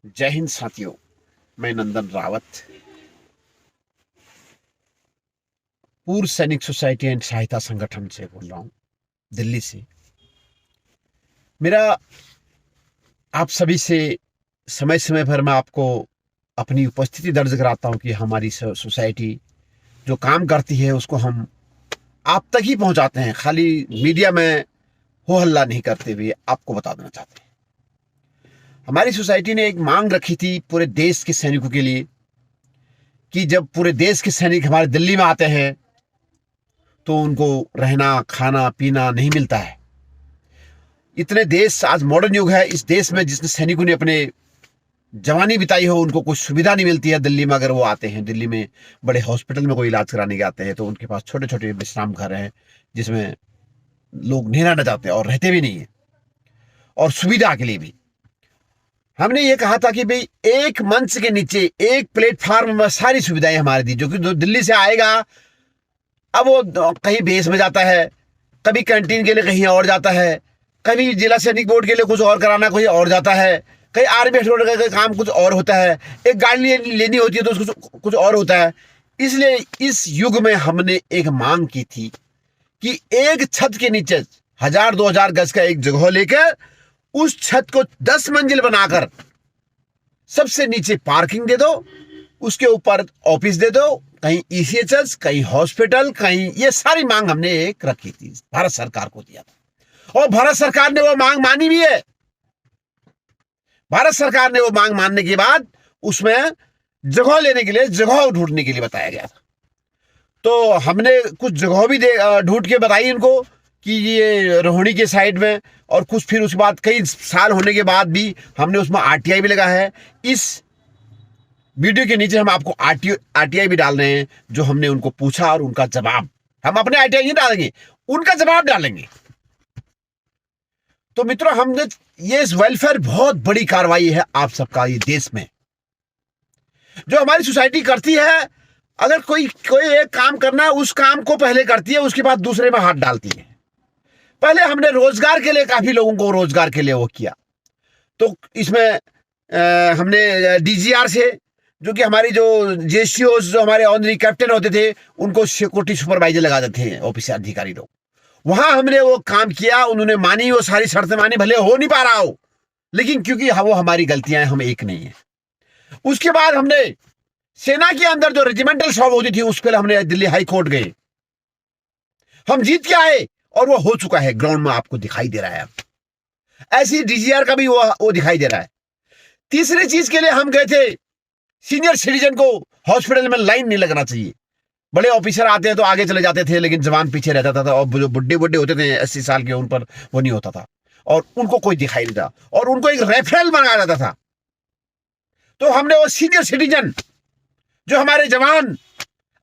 जय हिंद साथियों। मैं नंदन रावत, पूर्व सैनिक सोसाइटी एंड सहायता संगठन से बोल रहा हूँ, दिल्ली से। मेरा आप सभी से समय समय पर मैं आपको अपनी उपस्थिति दर्ज कराता हूँ कि हमारी सोसाइटी जो काम करती है उसको हम आप तक ही पहुंचाते हैं, खाली मीडिया में हो हल्ला नहीं करते हुए आपको बता देना चाहते हैं। हमारी सोसाइटी ने एक मांग रखी थी पूरे देश के सैनिकों के लिए कि जब पूरे देश के सैनिक हमारे दिल्ली में आते हैं तो उनको रहना खाना पीना नहीं मिलता है। इतने देश, आज मॉडर्न युग है, इस देश में जिसने सैनिकों ने अपने जवानी बिताई हो उनको कोई सुविधा नहीं मिलती है। दिल्ली में अगर वो आते हैं, दिल्ली में बड़े हॉस्पिटल में कोई इलाज कराने के आते हैं तो उनके पास छोटे छोटे विश्राम घर हैं जिसमें लोग नहीं रहना चाहते और रहते भी नहीं है। और सुविधा के लिए भी हमने ये कहा था कि भाई एक मंच के नीचे एक प्लेटफार्म में सारी सुविधाएं हमारे दी। जो कि दिल्ली से आएगा, अब वो कहीं बेस में जाता है, कभी कैंटीन के लिए कहीं और जाता है, कभी जिला सैनिक बोर्ड के लिए कुछ और कराना कोई और जाता है, कहीं आर्मी रोड का काम कुछ और होता है, एक गाड़ी लेनी होती है तो उसको कुछ और होता है। इसलिए इस युग में हमने एक मांग की थी कि एक छत के नीचे 1000-2000 गज का एक जगह लेकर उस छत को 10 मंजिल बनाकर सबसे नीचे पार्किंग दे दो, उसके ऊपर ऑफिस दे दो, कहीं ईसीएचएस, कहीं हॉस्पिटल, कहीं, ये सारी मांग हमने एक रखी थी, भारत सरकार को दिया था और भारत सरकार ने वो मांग मानी भी है। भारत सरकार ने वो मांग मानने के बाद उसमें जगह लेने के लिए, जगह ढूंढने के लिए बताया गया था। तो हमने कुछ जगह भी ढूंढ के बताई इनको कि ये रोहिणी के साइड में, और कुछ फिर उसके बाद कई साल होने के बाद भी हमने उसमें आरटीआई भी लगा है। इस वीडियो के नीचे हम आपको आरटीआई भी डाल रहे हैं जो हमने उनको पूछा और उनका जवाब। हम अपने आरटीआई नहीं डालेंगे, उनका जवाब डालेंगे। तो मित्रों, हमने ये वेलफेयर बहुत बड़ी कार्रवाई है आप सबका ये देश में जो हमारी सोसाइटी करती है। अगर कोई एक काम करना है, उस काम को पहले करती है, उसके बाद दूसरे में हाथ डालती है। पहले हमने रोजगार के लिए काफी लोगों को रोजगार के लिए वो किया। तो इसमें हमने डीजीआर से, जो कि हमारी जो जेसीओ जो हमारे ऑनरी कैप्टन होते थे, उनको सिक्योरिटी सुपरवाइजर लगा देते हैं, ऑफिसर अधिकारी लोग। वहां हमने वो काम किया, उन्होंने मानी, वो सारी शर्तें मानी, भले हो नहीं पा रहा हो, लेकिन क्योंकि वो हमारी गलतियां हैं, हम एक नहीं है। उसके बाद हमने सेना के अंदर जो रेजिमेंटल शॉप होती थी उस पर हमने दिल्ली हाई कोर्ट गए, हम जीत के आए और वो हो चुका है, ग्राउंड में आपको दिखाई दे रहा है। ऐसी डीजीआर का भी वो दिखाई दे रहा है। तीसरी चीज के लिए हम गए थे, सीनियर सिटीजन को हॉस्पिटल में लाइन नहीं लगना चाहिए। बड़े ऑफिसर आते हैं तो आगे चले जाते थे, लेकिन जवान पीछे रहता था और जो बुड्ढे होते थे 80 साल के, उन पर वो नहीं होता था और उनको कोई दिखाई नहीं था और उनको एक रेफरल बनाया जाता था। तो हमने वो सीनियर सिटीजन जो हमारे जवान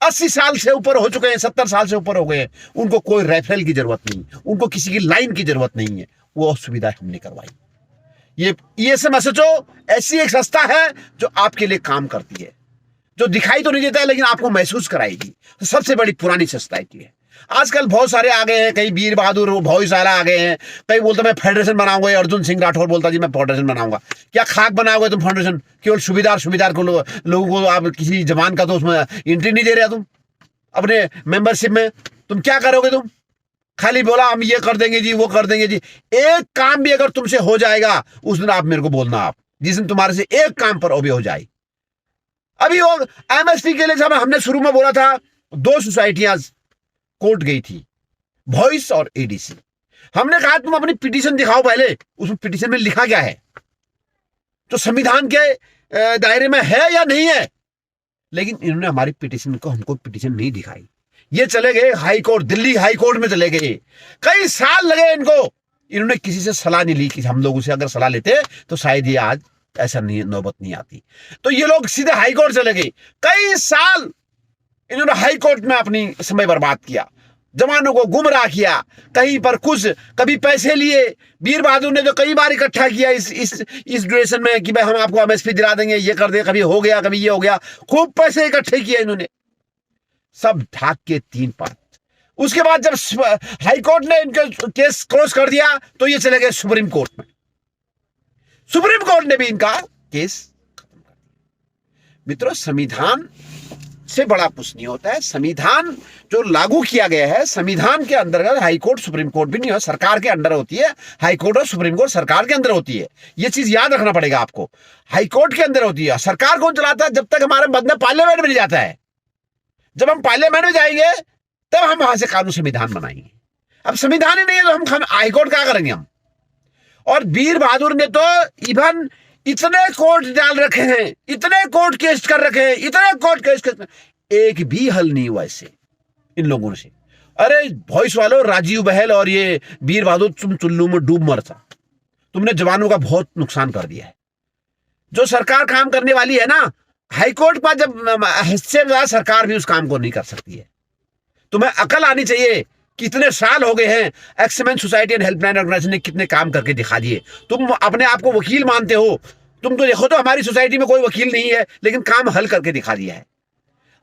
80 साल से ऊपर हो चुके हैं, 70 साल से ऊपर हो गए हैं, उनको कोई रेफरल की जरूरत नहीं, उनको किसी की लाइन की जरूरत नहीं है, वो सुविधा हमने करवाई। ये सब सोचो, ऐसी एक संस्था है जो आपके लिए काम करती है, जो दिखाई तो नहीं देता है लेकिन आपको महसूस कराएगी। तो सबसे बड़ी पुरानी सोसाइटी है। आजकल बहुत सारे आ गए हैं, कई वीर बहादुर भोईसाला आ गए हैं, कई बोलते मैं फेडरेशन बनाऊंगा। अर्जुन सिंह राठौर बोलता जी मैं फेडरेशन बनाऊंगा। क्या खाक बनाओगे तुम फेडरेशन? केवल सुविधार को लोगों को, आप किसी जवान का तो उसमें एंट्री नहीं दे रहे तुम अपने मेंबरशिप में। तुम क्या करोगे? तुम खाली बोला हम ये कर देंगे जी, वो कर देंगे जी। एक काम भी अगर तुमसे हो जाएगा उस दिन आप मेरे को बोलना, आप जिस दिन तुम्हारे से एक काम पर ओबे हो जाए। अभी वो एमएसपी के लिए जब हमने शुरू में बोला था, 2 सोसाइटियां कोर्ट गई थी, वॉइस और एडीसी। हमने कहा तुम अपनी पिटीशन दिखाओ पहले, उसमें पिटीशन में लिखा क्या है, तो संविधान के दायरे में है या नहीं है। लेकिन इन्होंने हमारी पिटीशन को, हमको पिटीशन नहीं दिखाई। ये चले गए high court, Delhi high court में चले गए, कई साल लगे इनको। इन्होंने किसी से सलाह नहीं ली कि हम लोगों से अगर सलाह लेते तो शायद ये आज ऐसा नहीं, नौबत नहीं आती। तो ये लोग सीधे हाई कोर्ट चले गए। कई साल इन्होंने हाई कोर्ट में अपनी समय बर्बाद किया, जवानों को गुमराह किया, कहीं पर कुछ, कभी पैसे लिए। वीर बहादुर ने तो कई बार इकट्ठा किया इस ड्यूरेशन में कि भाई हम आपको एमएसपी दिला देंगे, ये कर देंगे, कभी हो गया, कभी ये हो गया। खूब पैसे इकट्ठे किए इन्होंने, सब ढाक के 3 पात। उसके बाद जब हाई कोर्ट ने इनका केस क्लोज कर दिया तो ये चले गए सुप्रीम कोर्ट में। सुप्रीम कोर्ट ने भी इनका केस खत्म कर दिया। मित्रों, संविधान से बड़ा कुछ नहीं होता है। संविधान जो लागू किया गया है, संविधान के अंतर्गत हाई कोर्ट सुप्रीम कोर्ट भी नहीं है, सरकार के अंडर होती है। हाई कोर्ट और सुप्रीम कोर्ट सरकार के अंदर होती है, ये चीज याद रखना पड़ेगा आपको। हाई कोर्ट के अंदर होती है। सरकार कौन चलाता है? जब तक हमारे बंदा पार्लियामेंट में नहीं जाता है। जब हम पार्लियामेंट में जाएंगे तब हम वहां से कानून संविधान बनाएंगे। अब संविधान ही नहीं है तो हम हाई कोर्ट क्या करेंगे हम? और वीर बहादुर ने तो इवन इतने कोर्ट डाल रखे हैं, इतने कोर्ट केस कर रखे हैं, इतने कोर्ट केस कर, एक भी हल नहीं हुआ इससे इन लोगों से। अरे वॉइस वालों, राजीव बहल और ये वीर बहादुर, तुम चुल्लू में डूब मरता, तुमने जवानों का बहुत नुकसान कर दिया है। जो सरकार काम करने वाली है ना, हाईकोर्ट पर जब हिस्से में सरकार भी उस काम को नहीं कर सकती है। तुम्हें अकल आनी चाहिए। कितने साल हो गए हैं एक्समेन सोसाइटी एंड हेल्पलाइन ऑर्गेनाइजेशन ने कितने काम करके दिखा दिए। तुम अपने आप को वकील मानते हो, तुम तो देखो तो हमारी सोसाइटी में कोई वकील नहीं है, लेकिन काम हल करके दिखा दिया है।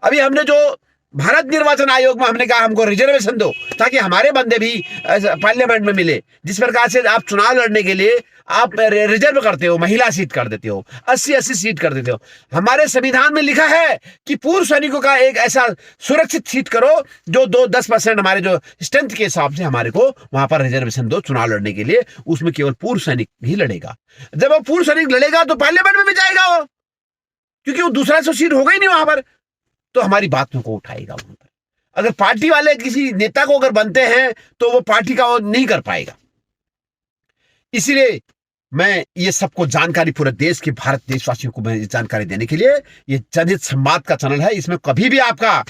अभी हमने जो भारत निर्वाचन आयोग में हमने कहा हमको रिजर्वेशन दो ताकि हमारे बंदे भी पार्लियामेंट में मिले। जिस प्रकार से आप चुनाव लड़ने के लिए आप रिजर्व करते हो, महिला सीट कर देते हो, 80-80 सीट कर देते हो। हमारे संविधान में लिखा है कि पूर्व सैनिकों का एक ऐसा सुरक्षित सीट करो जो 10% हमारे जो स्ट्रेंथ के हिसाब से हमारे को वहां पर रिजर्वेशन दो चुनाव लड़ने के लिए। उसमें केवल पूर्व सैनिक ही लड़ेगा। जब वो पूर्व सैनिक लड़ेगा तो पार्लियामेंट में भी जाएगा वो, क्योंकि वो दूसरा सीट होगा ही नहीं वहां पर, तो हमारी बातों को उठाएगा वहां पर। अगर पार्टी वाले किसी नेता को अगर बनते हैं तो वो पार्टी का वो नहीं कर पाएगा। इसलिए मैं ये सबको जानकारी, पूरे देश के भारत देशवासियों को मैं जानकारी देने के लिए, ये जनहित संवाद का चैनल है, इसमें कभी भी आपका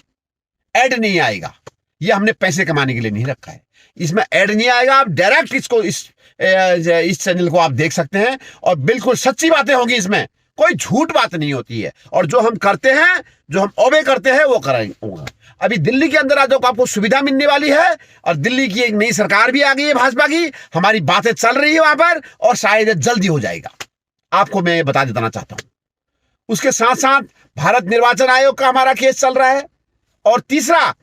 ऐड नहीं आएगा। ये हमने पैसे कमाने के लिए नहीं रखा है, इसमें ऐड नहीं आएगा। आप डायरेक्ट इसको इस चैनल को आप देख सकते हैं और बिल्कुल सच्ची बातें होंगी, इसमें कोई झूठ बात नहीं होती है। और जो हम करते हैं, जो हम ओबे करते हैं, वो करेंगे। अभी दिल्ली के अंदर आज आपको सुविधा मिलने वाली है और दिल्ली की एक नई सरकार भी आ गई है भाजपा की। हमारी बातें चल रही है वहां पर और शायद जल्दी हो जाएगा, आपको मैं बता देना चाहता हूं। उसके साथ साथ भारत निर्वाचन आयोग का हमारा केस चल रहा है। और तीसरा,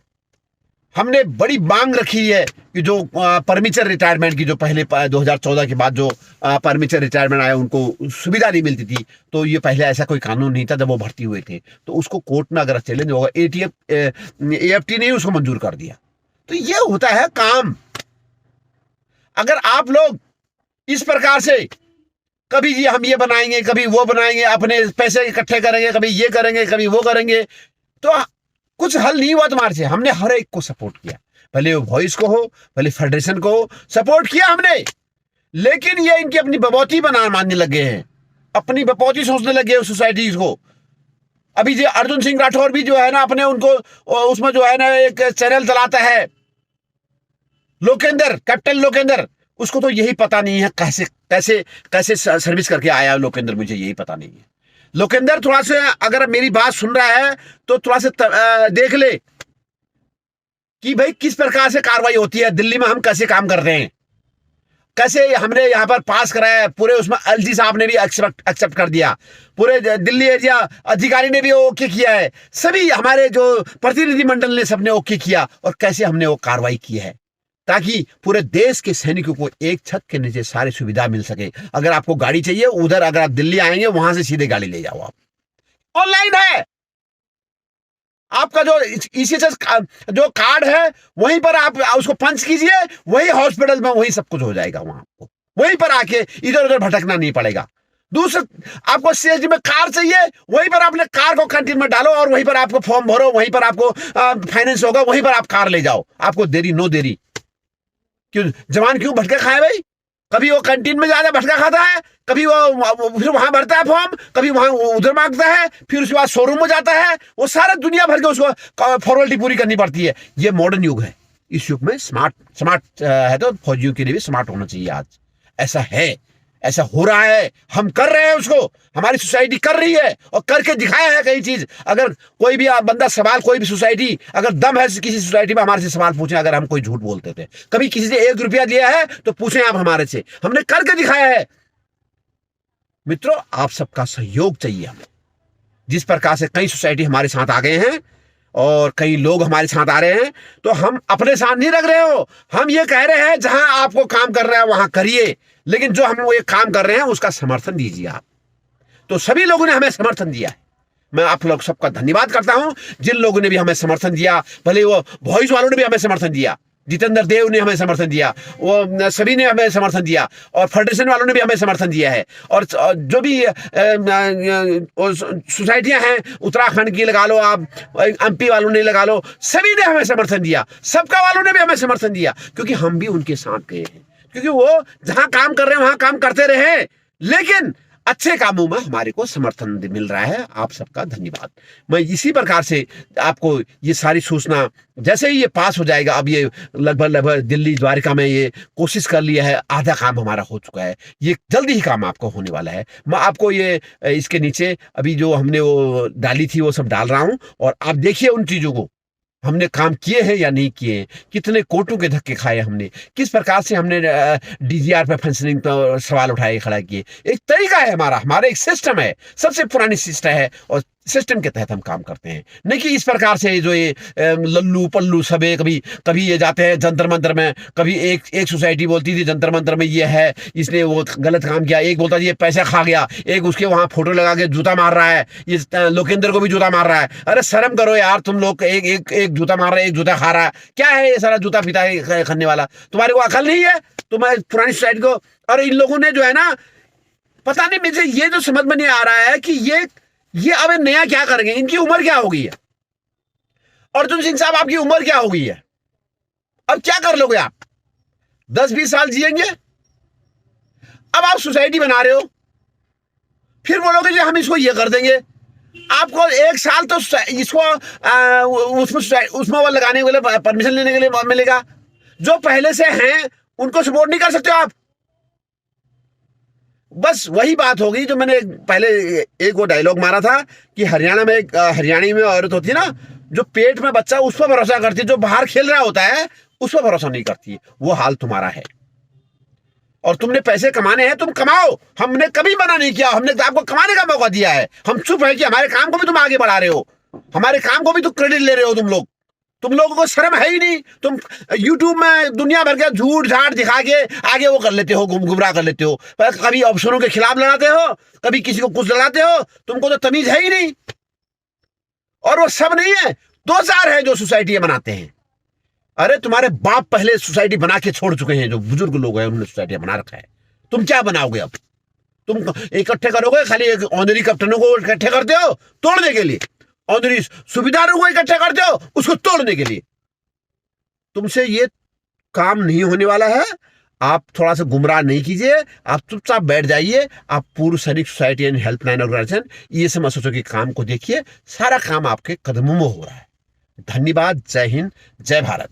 हमने बड़ी मांग रखी है कि जो परमिचर रिटायरमेंट की, जो पहले 2014 के बाद जो परमिचर रिटायरमेंट आया उनको सुविधा नहीं मिलती थी, तो ये पहले ऐसा कोई कानून नहीं था जब वो भर्ती हुए थे, तो उसको कोर्ट में अगर चैलेंज होगा, AFT ने उसको मंजूर कर दिया। तो ये होता है काम। अगर आप लोग इस प्रकार से कभी जी हम ये बनाएंगे, कभी वो बनाएंगे, अपने पैसे इकट्ठे करेंगे, कभी ये करेंगे, कभी वो करेंगे, तो कुछ हल नहीं हुआ तुम्हारे से। हमने हर एक को सपोर्ट किया, भले वो वॉइस को हो, भले फेडरेशन को हो, सपोर्ट किया हमने। लेकिन ये इनकी अपनी बपौती मानने लगे हैं, अपनी बपौती सोचने लगे हैं सोसाइटीज को। अभी जो अर्जुन सिंह राठौर भी जो है ना, अपने उनको उसमें जो है ना एक चैनल चलाता है लोकेंद्र, कैप्टन लोकेंद्र, उसको तो यही पता नहीं है कैसे कैसे कैसे सर्विस करके आया लोकेंद्र, मुझे यही पता नहीं है। लोकेंद्र थोड़ा सा अगर मेरी बात सुन रहा है तो थोड़ा सा देख ले कि भाई किस प्रकार से कार्रवाई होती है दिल्ली में, हम कैसे काम कर रहे हैं, कैसे हमने यहां पर पास कराया है। पूरे उसमें एलजी साहब ने भी एक्सेप्ट कर दिया, पूरे दिल्ली एरिया अधिकारी ने भी ओके किया है, सभी हमारे जो प्रतिनिधिमंडल ने सबने ओके किया, और कैसे हमने वो कार्रवाई की है ताकि पूरे देश के सैनिकों को एक छत के नीचे सारी सुविधा मिल सके। अगर आपको गाड़ी चाहिए उधर, अगर आप दिल्ली आएंगे वहां से सीधे गाड़ी ले जाओ, आप ऑनलाइन है। आपका जो ECHS जो कार्ड है वहीं पर आप उसको पंच कीजिए, वही हॉस्पिटल में वही सब कुछ हो जाएगा। वहां आपको वहीं पर आके इधर उधर भटकना नहीं पड़ेगा। दूसरा, आपको CSD में कार चाहिए, वहीं पर आपने कार को कैंटीन में डालो और वहीं पर आपको फॉर्म भरो, वहीं पर आपको फाइनेंस होगा, वहीं पर आप कार ले जाओ। आपको देरी नो देरी। क्यों जवान क्यों भटका खाए भाई? कभी वो कैंटीन में ज्यादा भटका खाता है, कभी वो फिर वहां भरता है फॉर्म, कभी वहां उधर मांगता है, फिर उसके बाद शोरूम में जाता है, वो सारा दुनिया भर के उसको फॉर्मेलिटी पूरी करनी पड़ती है। ये मॉडर्न युग है, इस युग में स्मार्ट है तो फौजियों के लिए भी स्मार्ट होना चाहिए। आज ऐसा है, ऐसा हो रहा है, हम कर रहे हैं उसको, हमारी सोसाइटी कर रही है और करके दिखाया है कई चीज। अगर कोई भी बंदा सवाल, कोई भी सोसाइटी अगर दम है किसी सोसाइटी में हमारे से सवाल पूछे, अगर हम कोई झूठ बोलते थे, कभी किसी से 1 रुपया दिया है तो पूछें आप हमारे से, हमने करके दिखाया है। मित्रों, आप सबका सहयोग चाहिए हमें। जिस प्रकार से कई सोसाइटी हमारे साथ आ गए हैं और कई लोग हमारे साथ आ रहे हैं, तो हम अपने साथ नहीं रख रहे हो। हम ये कह रहे हैं जहां आपको काम कर रहे हैं वहां करिए, लेकिन जो हम वो ये काम कर रहे हैं उसका समर्थन दीजिए। आप तो सभी लोगों ने हमें समर्थन दिया है। मैं आप लोग सबका धन्यवाद करता हूं, जिन लोगों ने भी हमें समर्थन दिया। भले वो वॉइस वालों ने भी हमें समर्थन दिया, जितेंद्र देव ने हमें समर्थन दिया, वो सभी ने हमें समर्थन दिया, और फेडरेशन वालों ने भी हमें समर्थन दिया है। और जो भी सोसाइटियां हैं, उत्तराखंड की लगा लो, आप एमपी वालों ने लगा लो, सभी ने हमें समर्थन दिया। सबका वालों ने भी हमें समर्थन दिया, क्योंकि हम भी उनके साथ गए हैं, क्योंकि वो जहां काम कर रहे हैं वहां काम करते रहे, लेकिन अच्छे कामों में हमारे को समर्थन मिल रहा है। आप सबका धन्यवाद। मैं इसी प्रकार से आपको ये सारी सूचना, जैसे ही ये पास हो जाएगा, अब ये लगभग दिल्ली द्वारका में ये कोशिश कर लिया है, आधा काम हमारा हो चुका है, ये जल्दी ही काम आपको होने वाला है। मैं आपको ये इसके नीचे अभी जो हमने वो डाली थी वो सब डाल रहा हूं, और आप देखिए उन चीजों को हमने काम किए हैं या नहीं किए, कितने कोर्टों के धक्के खाए हमने, किस प्रकार से हमने डीजीआर पे फंक्शनिंग पर सवाल उठाए, खड़ा किए। एक तरीका है हमारा एक सिस्टम है, सबसे पुरानी सिस्टम है, और सिस्टम के तहत हम काम करते हैं, नहीं कि इस प्रकार से जो ये लल्लू पल्लू सब है। कभी ये जाते हैं जंतर मंतर में, कभी एक सोसाइटी बोलती थी जंतर मंतर में ये है, इसने वो गलत काम किया, एक बोलता ये पैसा खा गया, एक उसके वहां फोटो लगा के जूता मार रहा है, ये लोकेंद्र को भी जूता मार रहा है। अरे शर्म करो यार, तुम लोग एक जूता मार रहा है, एक जूता खा रहा है, क्या है ये सारा जूता पीता है खाने वाला? तुम्हारे को अकल नहीं है? तुम्हारी पुरानी सोसाइटी को, और इन लोगों ने जो है ना, पता नहीं मुझे ये जो समझ में नहीं आ रहा है कि ये अब नया क्या करेंगे, इनकी उम्र क्या हो गई है? अर्जुन सिंह साहब, आपकी उम्र क्या हो गई है? अब क्या कर लोगे आप? 10-20 साल जिएंगे? अब आप सोसाइटी बना रहे हो, फिर बोलोगे कि हम इसको ये कर देंगे। आपको 1 साल तो इसको उसमें वो लगाने के लिए, परमिशन लेने के लिए मिलेगा। जो पहले से हैं उनको सपोर्ट नहीं कर सकते हो आप। बस वही बात होगी जो मैंने पहले एक वो डायलॉग मारा था कि हरियाणा में एक हरियाणी में औरत होती है ना, जो पेट में बच्चा उस पर भरोसा करती है, जो बाहर खेल रहा होता है उस पर भरोसा नहीं करती। वो हाल तुम्हारा है, और तुमने पैसे कमाने हैं, तुम कमाओ, हमने कभी मना नहीं किया, हमने आपको कमाने का मौका दिया है। हम चुप है कि हमारे काम को भी तुम आगे बढ़ा रहे हो, हमारे काम को भी तुम क्रेडिट ले रहे हो। तुम लोगों को शर्म है ही नहीं। तुम यूट्यूब में दुनिया भर के झूठ झाट दिखा के आगे वो कर लेते हो, गुमराह कर लेते हो। कभी ऑप्शनों के खिलाफ लड़ाते हो, कभी किसी को कुछ लड़ाते हो। तुमको तो तमीज है ही नहीं। और वो सब नहीं है, 2-4 है जो सोसाइटी बनाते हैं। अरे तुम्हारे बाप पहले सोसाइटी बना के छोड़ चुके हैं, जो बुजुर्ग लोग हैं उन्होंने सोसाइटी बना रखा है। तुम क्या बनाओगे अब? तुम इकट्ठे करोगे, खाली ऑनरी कैप्टनों को इकट्ठे करते हो तोड़ने के लिए, ऑनरी सुविधाओं को इकट्ठा करते हो उसको तोड़ने के लिए। तुमसे ये काम नहीं होने वाला है। आप थोड़ा सा गुमराह नहीं कीजिए, आप चुपचाप बैठ जाइए। आप पूर्व सैनिक सोसाइटी एंड हेल्पलाइन ऑर्गेनाइजेशन, ये सब सोचो के काम को देखिए, सारा काम आपके कदमों में हो रहा है। धन्यवाद। जय हिंद, जय भारत।